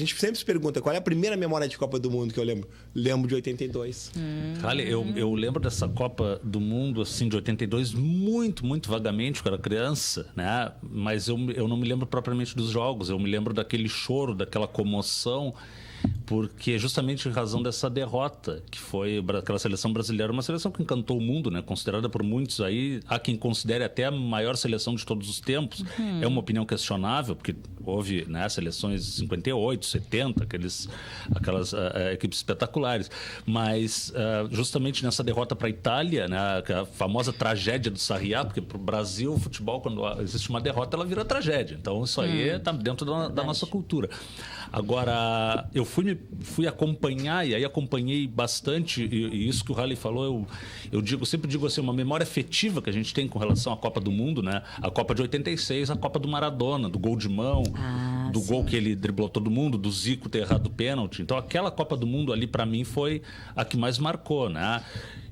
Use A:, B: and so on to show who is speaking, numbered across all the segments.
A: gente sempre se pergunta qual é a primeira memória de Copa do Mundo que eu lembro. Lembro de 82.
B: Olha, eu lembro dessa Copa do Mundo, assim, de 82, muito, muito vagamente, quando eu era criança, né? Mas eu não me lembro propriamente dos jogos. Eu me lembro daquele choro, daquela comoção, porque justamente em razão dessa derrota, que foi aquela seleção brasileira, uma seleção que encantou o mundo, né? Considerada por muitos aí, há quem considere até a maior seleção de todos os tempos. É uma opinião questionável, porque houve, né, seleções de 58, 70, aquelas equipes espetaculares. Mas justamente nessa derrota para a Itália, né, a famosa tragédia do Sarriá, porque para o Brasil, o futebol, quando existe uma derrota, ela vira tragédia. Então isso aí está dentro da nossa cultura. Agora, eu fui acompanhar, e aí acompanhei bastante, e isso que o Halley falou, eu sempre digo assim, uma memória afetiva que a gente tem com relação à Copa do Mundo, né? A Copa de 86, a Copa do Maradona, do gol de mão, do gol que ele driblou todo mundo, do Zico ter errado o pênalti. Então, aquela Copa do Mundo ali, para mim, foi a que mais marcou, né?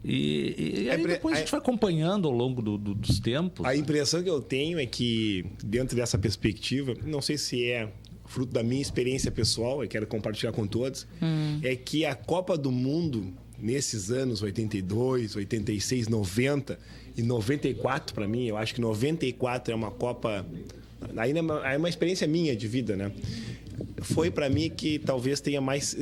B: E aí depois a gente vai acompanhando ao longo dos tempos.
A: A impressão que eu tenho é que, dentro dessa perspectiva, não sei se é fruto da minha experiência pessoal, eu quero compartilhar com todos, é que a Copa do Mundo, nesses anos 82, 86, 90 e 94, para mim, eu acho que 94 é uma Copa... Ainda é uma experiência minha de vida, né? Foi para mim que talvez tenha mais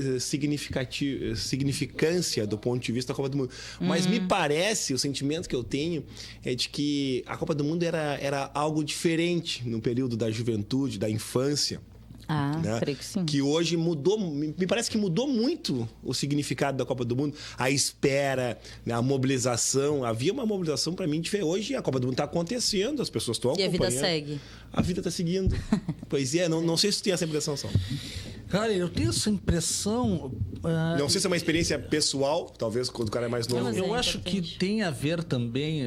A: significância do ponto de vista da Copa do Mundo. Mas me parece, o sentimento que eu tenho é de que a Copa do Mundo era algo diferente no período da juventude, da infância. Né?
C: Creio que sim.
A: Que hoje mudou, me parece que mudou muito o significado da Copa do Mundo, a espera, né? A mobilização. Havia uma mobilização para mim diferente. Hoje a Copa do Mundo está acontecendo, as pessoas estão acompanhando.
C: E a vida segue.
A: A vida está seguindo. Pois é, não sei se tu tem essa impressão, Sal.
B: Cara, eu tenho essa impressão...
A: Não sei se é uma experiência pessoal, talvez quando o cara é mais novo.
B: Eu acho que tem a ver também,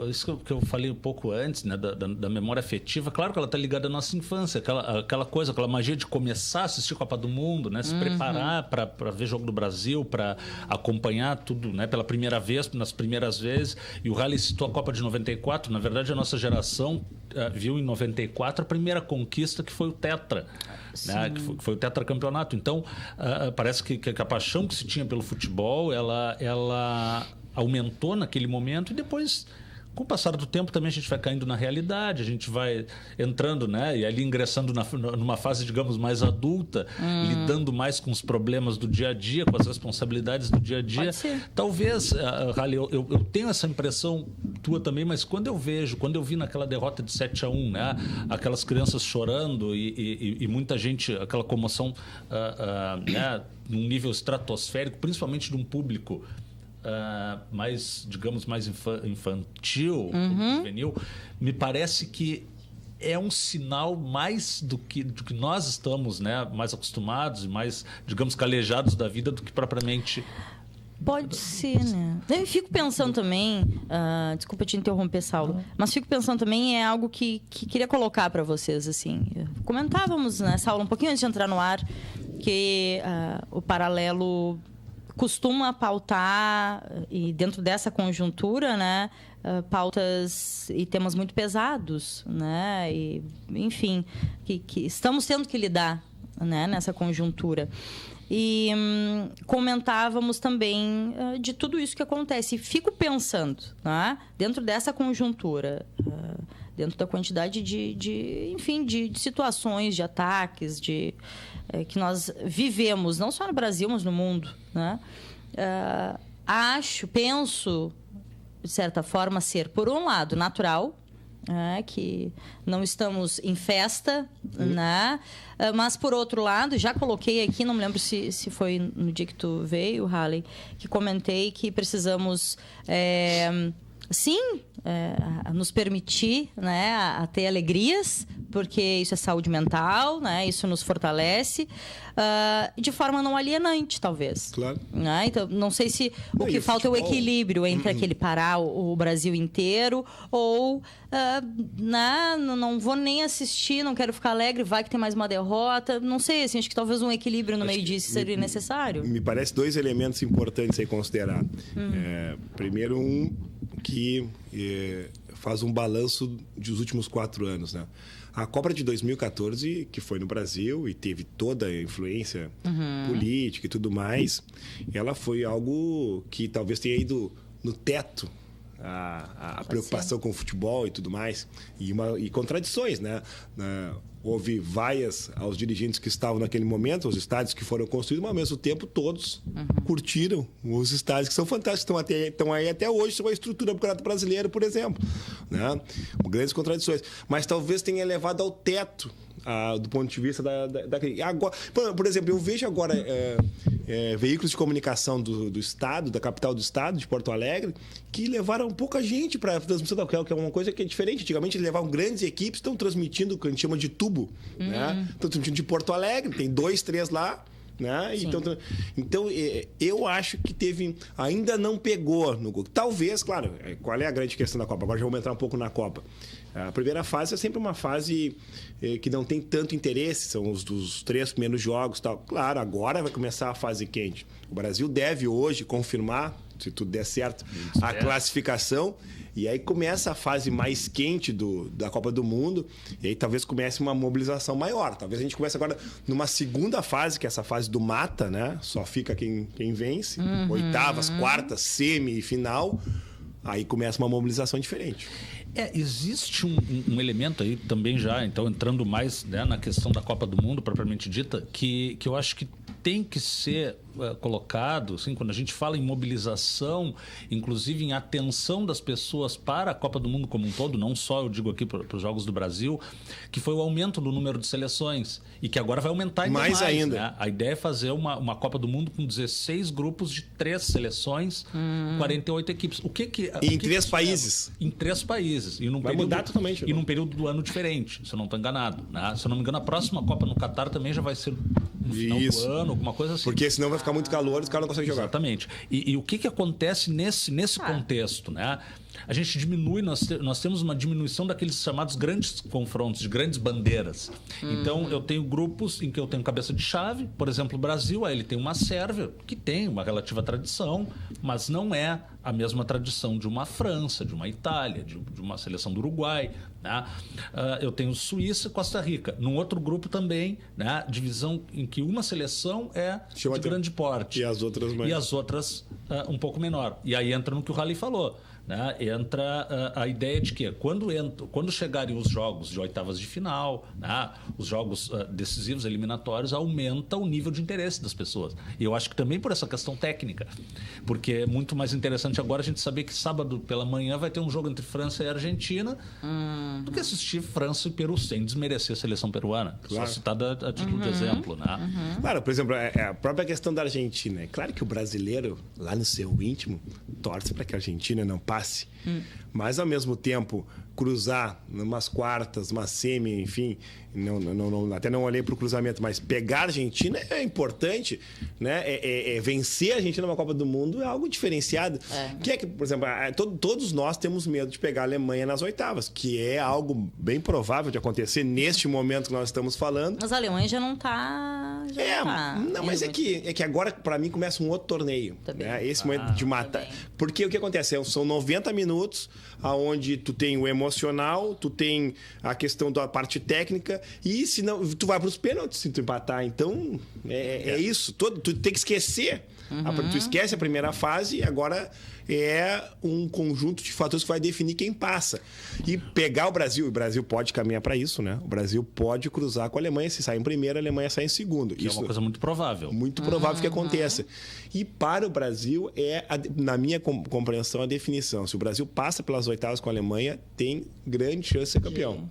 B: isso que eu falei um pouco antes, né, da memória afetiva. Claro que ela está ligada à nossa infância, aquela coisa, aquela magia de começar a assistir Copa do Mundo, né, se preparar para ver jogo do Brasil, para acompanhar tudo, né, pela primeira vez, nas primeiras vezes. E o Halley citou a Copa de 94. Na verdade, a nossa geração viu em 94 a primeira conquista, que foi o Tetra. Né, que foi o tetracampeonato. Então, parece que a paixão que se tinha pelo futebol, ela aumentou naquele momento, e depois, com o passar do tempo, também a gente vai caindo na realidade, a gente vai entrando, né, e ali ingressando numa fase, digamos, mais adulta, lidando mais com os problemas do dia a dia, com as responsabilidades do dia a dia. Talvez, Halley, eu tenho essa impressão tua também, mas quando eu vi naquela derrota de 7-1, né, aquelas crianças chorando e muita gente, aquela comoção, né, num nível estratosférico, principalmente de um público mais, digamos, mais infantil, juvenil, me parece que é um sinal mais do que nós estamos, né, mais acostumados e mais, digamos, calejados da vida do que propriamente...
C: Pode ser, né? Eu fico pensando também, desculpa te interromper, Saulo, mas fico pensando também, é algo que queria colocar para vocês, assim. Comentávamos, né, Saulo, um pouquinho antes de entrar no ar, que o Paralelo costuma pautar, e dentro dessa conjuntura, né, pautas e temas muito pesados, né, e, enfim, que estamos tendo que lidar, né, nessa conjuntura. E comentávamos também de tudo isso que acontece. E fico pensando, né, dentro dessa conjuntura, dentro da quantidade enfim, de situações, de ataques, que nós vivemos, não só no Brasil, mas no mundo, né? Penso, de certa forma, ser, por um lado, natural, que não estamos em festa, né? Mas, por outro lado, já coloquei aqui, não me lembro se foi no dia que tu veio, Halley, que comentei que precisamos... sim, nos permitir, né, a ter alegrias, porque isso é saúde mental, né, isso nos fortalece, de forma não alienante, talvez.
A: Claro.
C: Né? Então, não sei se o que falta é o equilíbrio entre aquele parar o Brasil inteiro, ou não vou nem assistir, não quero ficar alegre, vai que tem mais uma derrota. Não sei, assim, acho que talvez um equilíbrio no meio disso seria necessário.
A: Me parece dois elementos importantes a considerar. Primeiro, que faz um balanço dos últimos 4 anos, né? A Copa de 2014, que foi no Brasil e teve toda a influência política e tudo mais, ela foi algo que talvez tenha ido no teto a preocupação com o futebol e tudo mais, e contradições, né? Houve vaias aos dirigentes que estavam naquele momento, os estádios que foram construídos, mas ao mesmo tempo todos curtiram os estádios que são fantásticos, estão aí até hoje, são a estrutura do Campeonato Brasileiro, por exemplo, né? Grandes contradições, mas talvez tenha elevado ao teto do ponto de vista da agora, por exemplo, eu vejo agora veículos de comunicação do estado, da capital do estado, de Porto Alegre, que levaram pouca gente para a transmissão da que é uma coisa que é diferente. Antigamente eles levavam grandes equipes, estão transmitindo o que a gente chama de tubo, né? Estão transmitindo de Porto Alegre, tem 2, 3 lá, né? Então eu acho que ainda não pegou no Google. Talvez, claro, qual é a grande questão da Copa? Agora já vamos entrar um pouco na Copa. A primeira fase é sempre uma fase que não tem tanto interesse, são os dos 3 primeiros jogos, tal. Claro, agora vai começar a fase quente. O Brasil deve hoje confirmar, se tudo der certo, a classificação. E aí começa a fase mais quente da Copa do Mundo, e aí talvez comece uma mobilização maior. Talvez a gente comece agora numa segunda fase, que é essa fase do mata, né? Só fica quem vence. Oitavas, quartas, semi e final. Aí começa uma mobilização diferente.
B: Existe um elemento aí também já, então entrando mais, né, na questão da Copa do Mundo propriamente dita, que eu acho que tem que ser colocado, assim, quando a gente fala em mobilização, inclusive em atenção das pessoas para a Copa do Mundo como um todo, não só eu digo aqui para os Jogos do Brasil, que foi o aumento do número de seleções e que agora vai aumentar ainda mais. Né? A ideia é fazer uma Copa do Mundo com 16 grupos de 3 seleções, 48 equipes.
A: Em 3 países.
B: Em 3 países. E
A: vai mudar totalmente.
B: E num período do ano diferente, se eu não estou enganado. Né? Se eu não me engano, a próxima Copa no Catar também já vai ser no final do ano, alguma coisa assim.
A: Porque senão vai ficar muito calor e os caras não conseguem jogar.
B: Exatamente. E o que acontece nesse contexto, né? A gente diminui, nós temos uma diminuição daqueles chamados grandes confrontos, de grandes bandeiras. Então, eu tenho grupos em que eu tenho cabeça de chave, por exemplo, o Brasil, aí ele tem uma Sérvia, que tem uma relativa tradição, mas não é a mesma tradição de uma França, de uma Itália, de uma seleção do Uruguai. Né? Eu tenho Suíça e Costa Rica. Num outro grupo também, né? Divisão em que uma seleção é de grande porte.
A: E as outras mais.
B: E as outras um pouco menor. E aí entra no que o Rally falou. Né? Entra a ideia de que quando chegarem os jogos de oitavas de final, né? Os jogos decisivos, eliminatórios, aumenta o nível de interesse das pessoas. E eu acho que também por essa questão técnica, porque é muito mais interessante agora a gente saber que sábado pela manhã vai ter um jogo entre França e Argentina do que assistir França e Peru, sem desmerecer a seleção peruana, claro. Só citada a título de exemplo. Né?
A: Claro, por exemplo, a própria questão da Argentina. É claro que o brasileiro, lá no seu íntimo, torce para que a Argentina não passe. Mas, ao mesmo tempo, cruzar numas quartas, uma semi, enfim, até não olhei para o cruzamento, mas pegar a Argentina é importante, né? Vencer a Argentina numa Copa do Mundo é algo diferenciado. Que por exemplo, todos nós temos medo de pegar a Alemanha nas oitavas, que é algo bem provável de acontecer neste momento que nós estamos falando.
C: Mas a Alemanha já não está...
A: mas é que agora, para mim, começa um outro torneio. Né? Esse momento de matar. Porque o que acontece? São 90 minutos onde tu tem o emocional, tu tem a questão da parte técnica e se não, tu vai para os pênaltis se tu empatar. Então, é isso. Tu tem que esquecer. Tu esquece a primeira fase e agora é um conjunto de fatores que vai definir quem passa. E pegar o Brasil pode caminhar para isso, né? O Brasil pode cruzar com a Alemanha. Se sair em primeiro, a Alemanha sai em segundo.
B: Que isso é uma coisa muito provável.
A: Muito provável que aconteça. E para o Brasil, na minha compreensão, a definição. Se o Brasil passa pelas oitavas com a Alemanha, tem grande chance de ser campeão.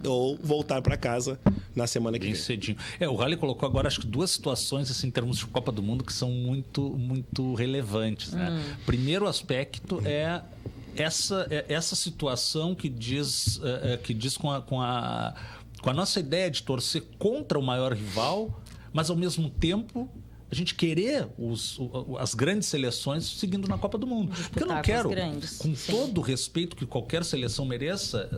A: Ou voltar para casa na semana que vem.
B: Cedinho. O Rally colocou agora, acho que 2 situações assim, em termos de Copa do Mundo que são muito, muito relevantes. Né? Primeiro aspecto é essa situação que diz com a nossa ideia de torcer contra o maior rival, mas ao mesmo tempo a gente querer as grandes seleções seguindo na Copa do Mundo. Porque eu não quero, com todo o respeito que qualquer seleção mereça,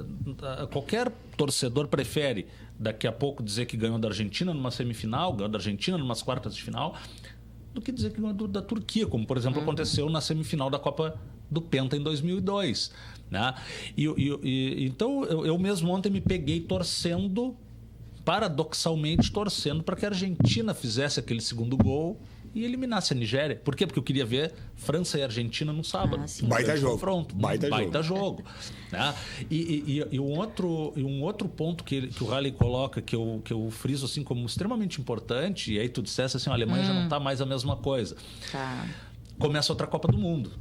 B: qualquer torcedor prefere daqui a pouco dizer que ganhou da Argentina numa semifinal, ganhou da Argentina numas quartas de final, do que dizer que ganhou da Turquia, como, por exemplo, aconteceu na semifinal da Copa do Penta em 2002. Né? Então, eu mesmo ontem me peguei paradoxalmente torcendo para que a Argentina fizesse aquele segundo gol e eliminasse a Nigéria. Por quê? Porque eu queria ver França e Argentina no sábado.
A: Baita jogo.
B: Confronto. Baita jogo. Né? E um outro ponto que o Halley coloca, que eu friso assim como extremamente importante, e aí tu dissesse assim, a Alemanha já não está mais a mesma coisa.
C: Tá.
B: Começa outra Copa do Mundo.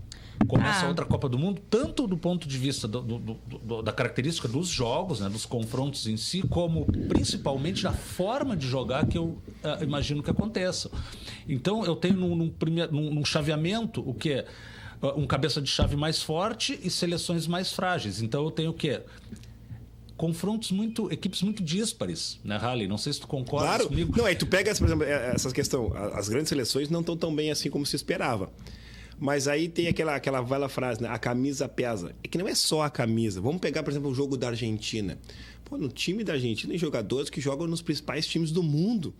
B: Outra Copa do Mundo, tanto do ponto de vista da característica dos jogos, né, dos confrontos em si, como principalmente da forma de jogar que eu imagino que aconteça. Então, eu tenho num chaveamento o quê? Um cabeça de chave mais forte e seleções mais frágeis. Então, eu tenho o quê? Equipes muito díspares, né, Halley? Não sei se tu concorda comigo.
A: Não, aí tu pega, por exemplo, essa questão, as grandes seleções não estão tão bem assim como se esperava. Mas aí tem aquela velha frase, né? A camisa pesa. É que não é só a camisa. Vamos pegar, por exemplo, o jogo da Argentina. Pô, no time da Argentina tem jogadores que jogam nos principais times do mundo.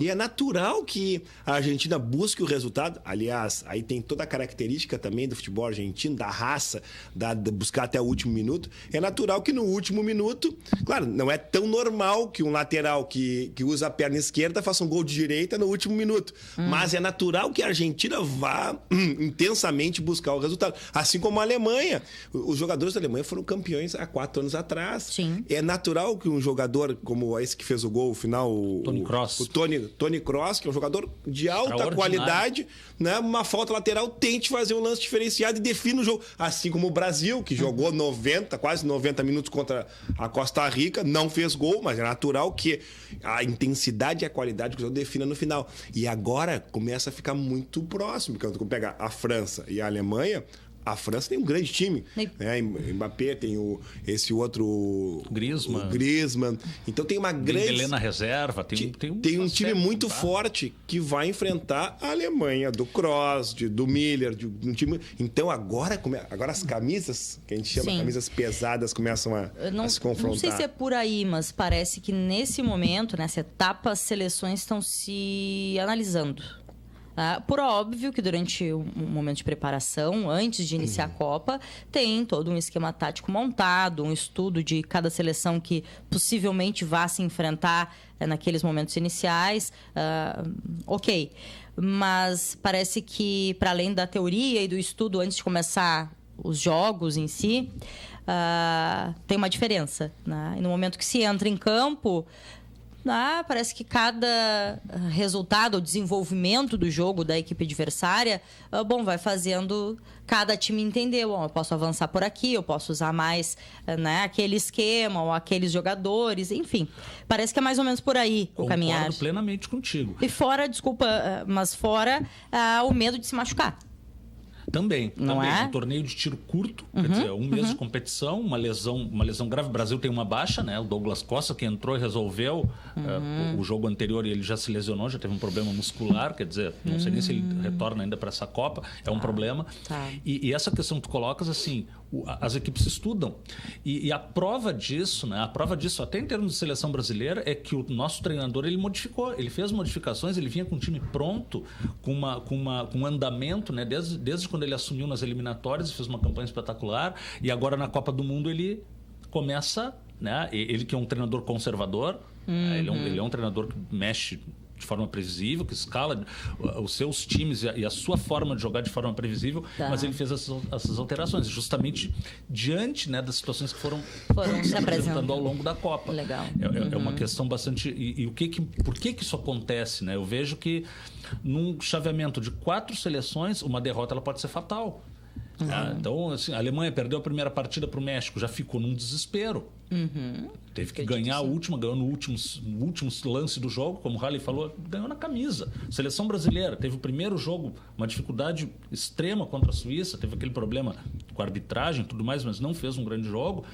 A: E é natural que a Argentina busque o resultado. Aliás, aí tem toda a característica também do futebol argentino, da raça, de buscar até o último minuto. É natural que no último minuto, claro, não é tão normal que um lateral que usa a perna esquerda faça um gol de direita no último minuto. Mas é natural que a Argentina vá intensamente buscar o resultado. Assim como a Alemanha. Os jogadores da Alemanha foram campeões há 4 anos atrás.
C: Sim.
A: É natural que um jogador como esse que fez o gol final,
B: Toni Kroos.
A: o Toni Kroos, que é um jogador de alta qualidade, né? Uma falta lateral, tente fazer um lance diferenciado e define o jogo. Assim como o Brasil, que jogou quase 90 minutos contra a Costa Rica, não fez gol, mas é natural que a intensidade e a qualidade que o jogo defina no final. E agora começa a ficar muito próximo, porque quando pega a França e a Alemanha, a França tem um grande time, né? Mbappé, tem esse outro... Griezmann. Então tem uma grande...
B: Dembélé na reserva.
A: Tem um time muito forte que vai enfrentar a Alemanha, do Kroos, do Müller, de um time... Então agora as camisas, que a gente chama camisas pesadas, começam a se confrontar.
C: Não sei se é por aí, mas parece que nesse momento, nessa etapa, as seleções estão se analisando. Por óbvio que durante um momento de preparação, antes de iniciar a Copa, tem todo um esquema tático montado, um estudo de cada seleção que possivelmente vá se enfrentar naqueles momentos iniciais. Ok, mas parece que, para além da teoria e do estudo antes de começar os jogos em si, tem uma diferença, né? E no momento que se entra em campo... parece que cada resultado ou desenvolvimento do jogo da equipe adversária, vai fazendo cada time entender. Eu posso avançar por aqui, eu posso usar mais aquele esquema ou aqueles jogadores, enfim. Parece que é mais ou menos por aí o caminhar.
B: Concordo plenamente contigo.
C: E fora o medo de se machucar.
B: Também.
C: É?
B: Um torneio de tiro curto, quer dizer, um mês de competição, uma lesão grave. O Brasil tem uma baixa, né? O Douglas Costa, que entrou e resolveu o jogo anterior, e ele já se lesionou, já teve um problema muscular, quer dizer, não sei nem se ele retorna ainda para essa Copa, é um problema.
C: Tá.
B: E essa questão que tu colocas, assim, as equipes estudam. E a prova disso, né? A prova disso, até em termos de seleção brasileira, é que o nosso treinador, ele modificou, ele fez modificações, ele vinha com um time pronto, com um andamento, né? Desde quando ele assumiu nas eliminatórias e fez uma campanha espetacular, e agora na Copa do Mundo ele começa, né? Ele que é um treinador conservador, ele é um treinador que mexe de forma previsível, que escala os seus times e a sua forma de jogar de forma previsível, mas ele fez essas alterações, justamente diante, né, das situações que foram se apresentando ao longo da Copa.
C: Legal.
B: É uma questão bastante... por que isso acontece? Né? Eu vejo que num chaveamento de 4 seleções, uma derrota ela pode ser fatal. Então, assim, a Alemanha perdeu a primeira partida para o México, já ficou num desespero. Teve que ganhar a última, ganhou no último lance do jogo, como o Halley falou, ganhou na camisa. Seleção brasileira teve o primeiro jogo, uma dificuldade extrema contra a Suíça, teve aquele problema com a arbitragem e tudo mais, mas não fez um grande jogo.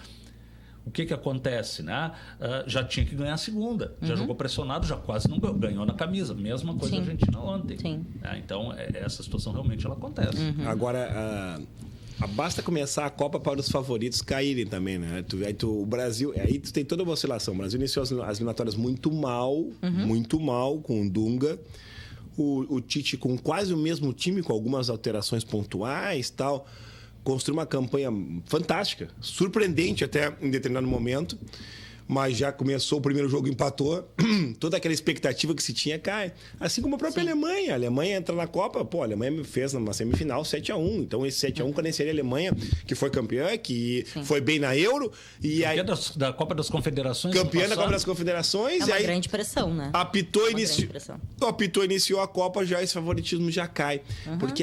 B: O que acontece, né? Já tinha que ganhar a segunda. Já jogou pressionado, já quase não ganhou na camisa. Mesma coisa a Argentina ontem. Então, essa situação realmente ela acontece.
A: Agora, basta começar a Copa para os favoritos caírem também, né? O Brasil... Aí tu tem toda uma oscilação. O Brasil iniciou as eliminatórias muito mal, com o Dunga. O Tite com quase o mesmo time, com algumas alterações pontuais e tal. construiu uma campanha fantástica, surpreendente até em determinado momento, mas já começou o primeiro jogo, empatou, toda aquela expectativa que se tinha cai. Assim como a própria Alemanha. A Alemanha entra na Copa, a Alemanha fez numa semifinal 7-1. Então, esse 7-1 conheceria a Alemanha, que foi campeã, que foi bem na Euro. E
B: campeã da Copa das Confederações.
A: Campeã da Copa das Confederações.
C: É uma grande pressão, né?
A: Apitou, iniciou a Copa, já esse favoritismo já cai. Porque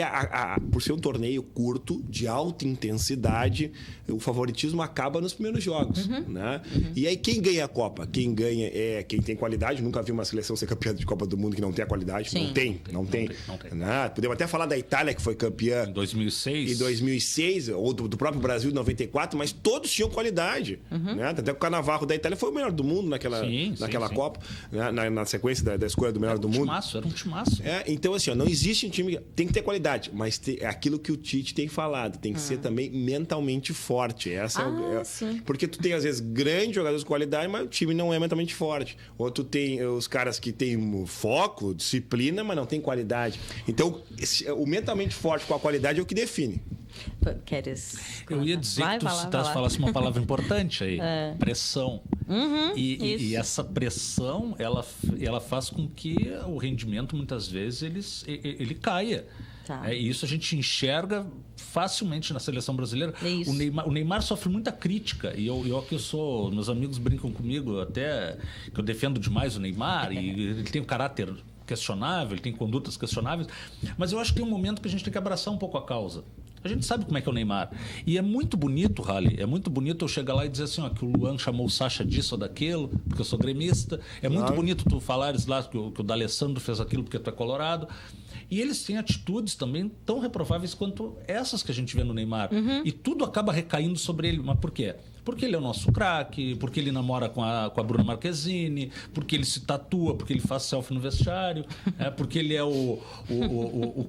A: por ser um torneio curto, de alta intensidade, o favoritismo acaba nos primeiros jogos. Né? E aí, quem ganha a Copa? Quem ganha é quem tem qualidade. Nunca vi uma seleção ser campeã de Copa do Mundo que não tem a qualidade.
C: Sim.
A: Não tem. Né? Podemos até falar da Itália, que foi campeã
B: em 2006.
A: Em 2006, ou do próprio Brasil em 94, mas todos tinham qualidade. Né? Até o Cannavaro da Itália foi o melhor do mundo naquela Copa, né? Na sequência da escolha do melhor do mundo.
B: Era um timaço.
A: Então, assim, não existe um time... Tem que ter qualidade, mas é aquilo que o Tite tem falado. Tem que ser também mentalmente forte. Porque tu tem, às vezes, grandes jogadores de qualidade, mas o time não é mentalmente forte. Ou tu tem os caras que têm foco, disciplina, mas não tem qualidade. Então, o mentalmente forte com a qualidade é o que define.
B: Eu ia dizer que tu falasse uma palavra importante aí. Pressão. E essa pressão, ela faz com que o rendimento, muitas vezes, ele caia. E isso a gente enxerga facilmente na seleção brasileira. O Neymar sofre muita crítica. E meus amigos brincam comigo até que eu defendo demais o Neymar. E ele tem um caráter questionável, ele tem condutas questionáveis. Mas eu acho que tem um momento que a gente tem que abraçar um pouco a causa. A gente sabe como é que é o Neymar. E é muito bonito, Rally, é muito bonito eu chegar lá e dizer assim, que o Luan chamou o Sacha disso ou daquilo, porque eu sou gremista. É muito bonito tu falares lá que o D'Alessandro fez aquilo porque tu é colorado. E eles têm atitudes também tão reprováveis quanto essas que a gente vê no Neymar. E tudo acaba recaindo sobre ele. Mas por quê? Porque ele é o nosso craque, porque ele namora com a Bruna Marquezine, porque ele se tatua, porque ele faz selfie no vestiário, porque ele é o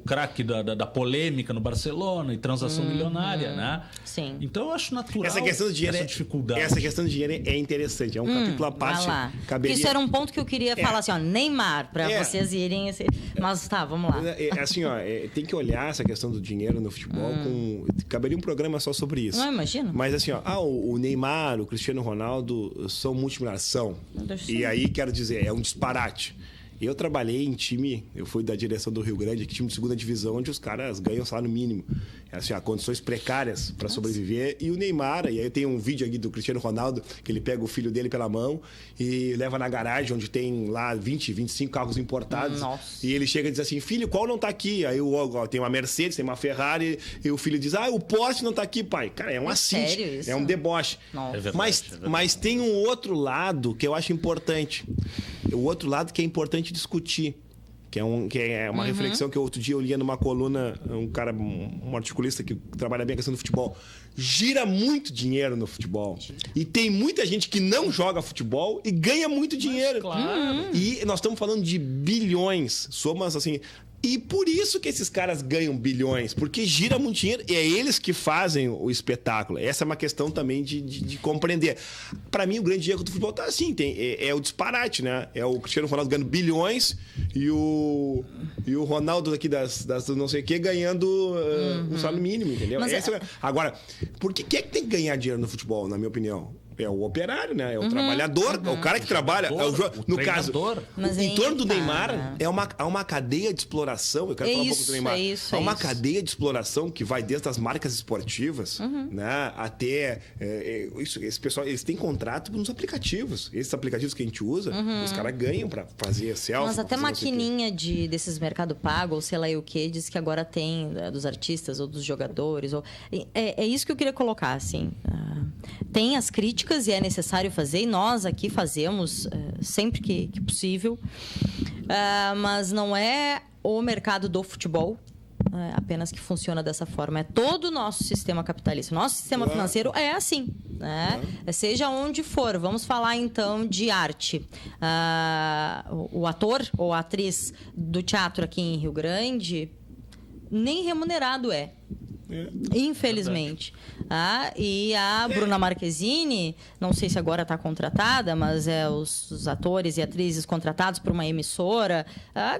B: craque da polêmica no Barcelona e transação milionária, né?
C: Sim.
B: Então eu acho natural
A: essa questão de dinheiro,
B: dificuldade.
A: Essa questão de dinheiro é interessante, é um capítulo à parte.
C: Caberia... Isso era um ponto que eu queria falar assim, Neymar, para vocês irem... Mas vamos lá.
A: Assim, tem que olhar essa questão do dinheiro no futebol caberia um programa só sobre isso.
C: Não, imagino.
A: Mas assim, o Neymar, o Cristiano Ronaldo são multimilionários. E aí, quero dizer, é um disparate. Eu trabalhei em time, eu fui da direção do Rio Grande, que time de segunda divisão, onde os caras ganham salário mínimo. Assim, condições precárias para sobreviver. E o Neymar, e aí tem um vídeo aqui do Cristiano Ronaldo, que ele pega o filho dele pela mão e leva na garagem, onde tem lá 20, 25 carros importados.
C: Nossa.
A: E ele chega e diz assim, filho, qual não tá aqui? Aí tem uma Mercedes, tem uma Ferrari, e o filho diz, o Porsche não tá aqui, pai. Cara, é um assinte, é um deboche.
B: É verdade,
A: mas tem um outro lado que eu acho importante. O outro lado que é importante discutir, que é uma reflexão que outro dia eu lia numa coluna, um articulista que trabalha bem a questão do futebol. Gira muito dinheiro no futebol. E tem muita gente que não joga futebol e ganha muito dinheiro.
B: Claro.
A: E nós estamos falando de bilhões. Somos assim... E por isso que esses caras ganham bilhões, porque gira muito dinheiro e é eles que fazem o espetáculo. Essa é uma questão também de compreender. Para mim, o grande erro do futebol tá assim, é o disparate, né? É o Cristiano Ronaldo ganhando bilhões e o Ronaldo aqui das não sei o quê ganhando um salário mínimo, entendeu? Agora, por que é que tem que ganhar dinheiro no futebol, na minha opinião? É o operário, né? É o trabalhador, é o cara que trabalha. No caso, em torno do Neymar, é uma cadeia de exploração. Eu quero falar um pouco do Neymar. É uma cadeia de exploração que vai desde as marcas esportivas, né? Até esse pessoal, eles têm contrato nos aplicativos. Esses aplicativos que a gente usa, os caras ganham para fazer selfie.
C: Mas até maquininha desses Mercado Pago, ou sei lá o que, diz que agora tem dos artistas ou dos jogadores. É isso que eu queria colocar, assim. Tem as críticas e é necessário fazer, e nós aqui fazemos sempre que possível, mas não é o mercado do futebol apenas que funciona dessa forma, é todo o nosso sistema capitalista. Nosso sistema financeiro é assim, né? Seja onde for. Vamos falar então de arte. O ator ou a atriz do teatro aqui em Rio Grande nem remunerado é. Infelizmente. E a Bruna Marquezine, não sei se agora está contratada, mas os atores e atrizes contratados por uma emissora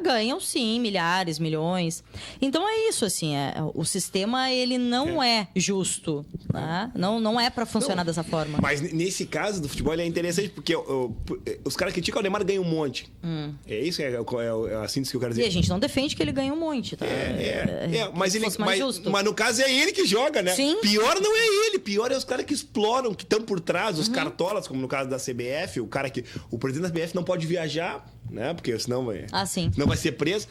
C: ganham, sim, milhares, milhões. Então é isso, assim, o sistema ele não é justo. Tá? Não é para funcionar dessa forma.
A: Mas nesse caso do futebol ele é interessante porque os caras criticam o Neymar ganha um monte. É isso, é a síntese que eu quero dizer.
C: E a gente não defende que ele ganhe um monte, tá?
A: Mas no caso é ele que joga, né?
C: Sim.
A: Pior não é ele, pior é os caras que exploram, que estão por trás, os cartolas, como no caso da CBF, o presidente da CBF não pode viajar, né? Porque senão não vai ser preso.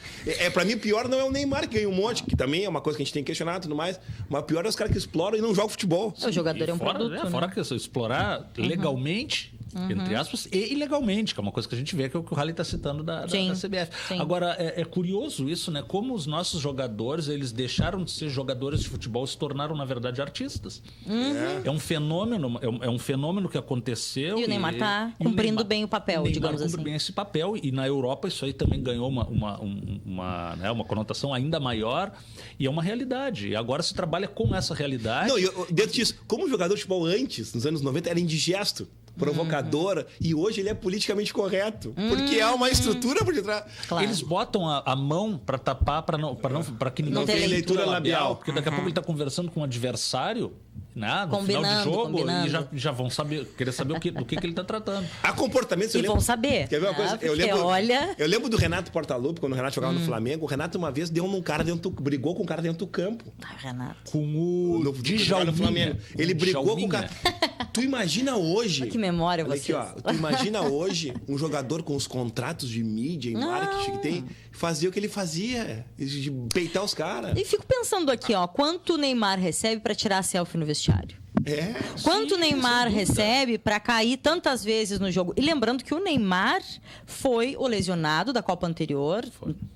A: Pra mim, pior não é o Neymar que ganha um monte, que também é uma coisa que a gente tem que questionar e tudo mais, mas pior é os caras que exploram e não jogam futebol.
C: O jogador é um produto,
B: fora que explorar legalmente, entre aspas, e ilegalmente, que é uma coisa que a gente vê que o Rally está citando da CBF.
C: Sim.
B: Agora, é curioso isso, né? Como os nossos jogadores, eles deixaram de ser jogadores de futebol e se tornaram, na verdade, artistas. É um fenômeno que aconteceu.
C: E o Neymar está cumprindo bem o papel, digamos assim. Cumpre
B: bem esse papel, e na Europa isso aí também ganhou uma conotação ainda maior, e é uma realidade. E agora se trabalha com essa realidade.
A: Não, dentro disso, como o jogador de futebol antes, nos anos 90, era indigesto, provocadora, e hoje ele é politicamente correto, porque há uma estrutura por detrás.
B: Claro. Eles botam a mão para tapar, para que ninguém
A: tenha leitura labial,
B: porque daqui a pouco ele está conversando com um adversário, né, no final de jogo, e já vão querer saber do que ele está tratando.
A: Há comportamentos...
C: Vão saber.
A: Quer ver uma coisa? Eu lembro do Renato Portaluppi, quando o Renato jogava no Flamengo. O Renato uma vez brigou com o cara dentro do campo.
C: Renato.
B: Com o
A: Djalminha. Flamengo. Ele brigou com o cara. Tu imagina hoje...
C: Que memória você.
A: Tu imagina hoje um jogador com os contratos de mídia e marketing que tem, fazer o que ele fazia, de peitar os caras.
C: E fico pensando aqui, quanto o Neymar recebe para tirar a selfie no vestiário? Quanto o Neymar recebe para cair tantas vezes no jogo? E lembrando que o Neymar foi o lesionado da Copa anterior,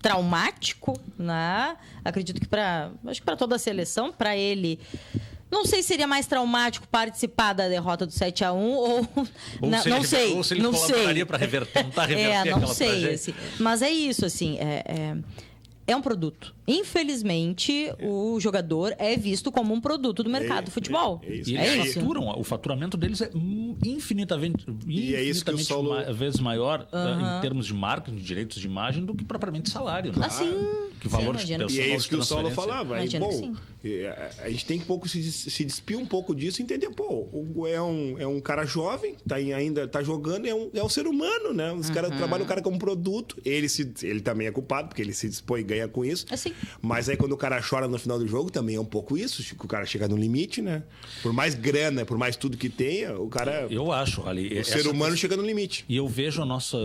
C: traumático, né? Acredito que para toda a seleção, para ele... Não sei se seria mais traumático participar da derrota do 7-1 ou não sei.
B: Ou se ele colaboraria para tentar reverter aquela tragédia.
C: Mas é isso, assim, é um produto. Infelizmente, o jogador é visto como um produto do mercado do futebol.
B: E eles faturam, o faturamento deles é infinitamente vezes maior em termos de marketing, de direitos de imagem, do que propriamente salário. Né? Que valor de
A: E é isso que o Saulo falava. A gente tem que se despir um pouco disso e entender, é um cara jovem, ainda tá jogando, é um ser humano, né? Os caras trabalham o cara como produto. Ele também é culpado, porque ele se dispõe e ganha com isso. Mas aí quando o cara chora no final do jogo, também é um pouco isso. O cara chega no limite, né? Por mais grana, por mais tudo que tenha, o cara...
B: Eu acho, ali...
A: O ser humano chega no limite.
B: E eu vejo a nossa...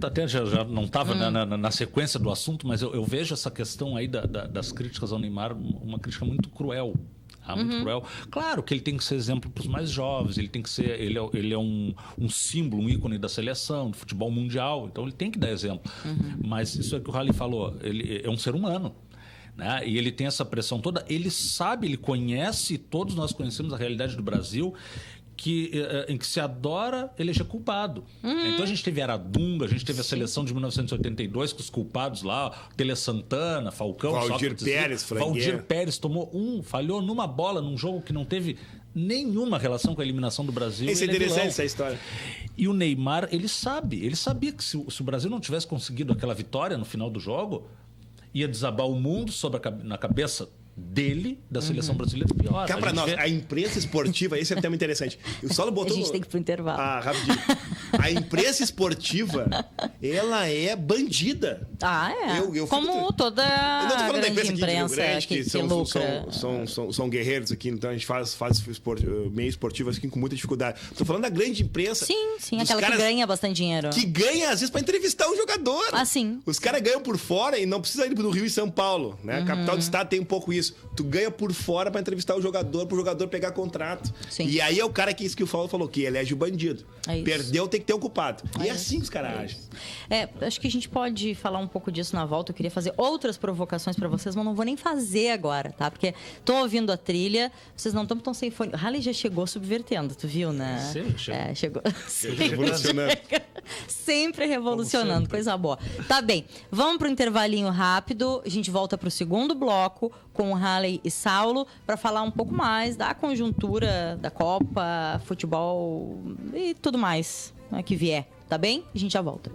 B: Até já não estava na sequência do assunto, mas eu vejo essa questão aí das críticas ao Neymar, uma crítica muito cruel. Muito cruel. Claro que ele tem que ser exemplo para os mais jovens, ele tem que ser, ele é um símbolo, um ícone da seleção, do futebol mundial, então ele tem que dar exemplo. Mas isso é que o Rally falou, ele é um ser humano. Né? E ele tem essa pressão toda, ele sabe, ele conhece, todos nós conhecemos a realidade do Brasil, em que se adora eleger culpado. Então a gente teve Aradunga, a gente teve a seleção de 1982 com os culpados lá, Tele Santana, Falcão,
A: Valdir Pérez,
B: Valdir Pérez falhou numa bola, num jogo que não teve nenhuma relação com a eliminação do Brasil.
A: Isso é interessante, essa história.
B: E o Neymar, ele sabia que se o Brasil não tivesse conseguido aquela vitória no final do jogo, ia desabar o mundo na cabeça dele, da seleção brasileira, pior.
A: Cá pra nós, a imprensa esportiva, esse é um tema interessante. O Saulo botou...
C: A gente tem que ir pro intervalo.
A: Rapidinho. A imprensa esportiva, ela é bandida.
C: Como toda
A: eu não tô falando da imprensa
C: aqui de Rio
A: Grande,
C: que lucra.
A: São guerreiros aqui, então a gente faz meio esportivo assim com muita dificuldade. Tô falando da grande imprensa.
C: Sim, aquela que ganha bastante dinheiro.
A: Que ganha, às vezes, pra entrevistar um jogador.
C: Sim.
A: Os caras ganham por fora e não precisa ir pro Rio e São Paulo, né? A capital do estado tem um pouco isso. Tu ganha por fora pra entrevistar o jogador, pro jogador pegar contrato.
C: Sim.
A: E aí é o cara que o Paulo falou, que elege o bandido. Perdeu, tem que ter um culpado. E é assim que os caras agem.
C: Acho que a gente pode falar um pouco disso na volta. Eu queria fazer outras provocações pra vocês, mas não vou nem fazer agora, tá? Porque tô ouvindo a trilha, vocês não estão sem fone. O Rally já chegou subvertendo, tu viu, né? Chegou.
A: Revolucionando.
C: Sempre revolucionando, coisa boa. Tá bem, vamos pro intervalinho rápido. A gente volta pro segundo bloco com com Halley e Saulo para falar um pouco mais da conjuntura da Copa, futebol e tudo mais, né, que vier. Tá bem? A gente já volta.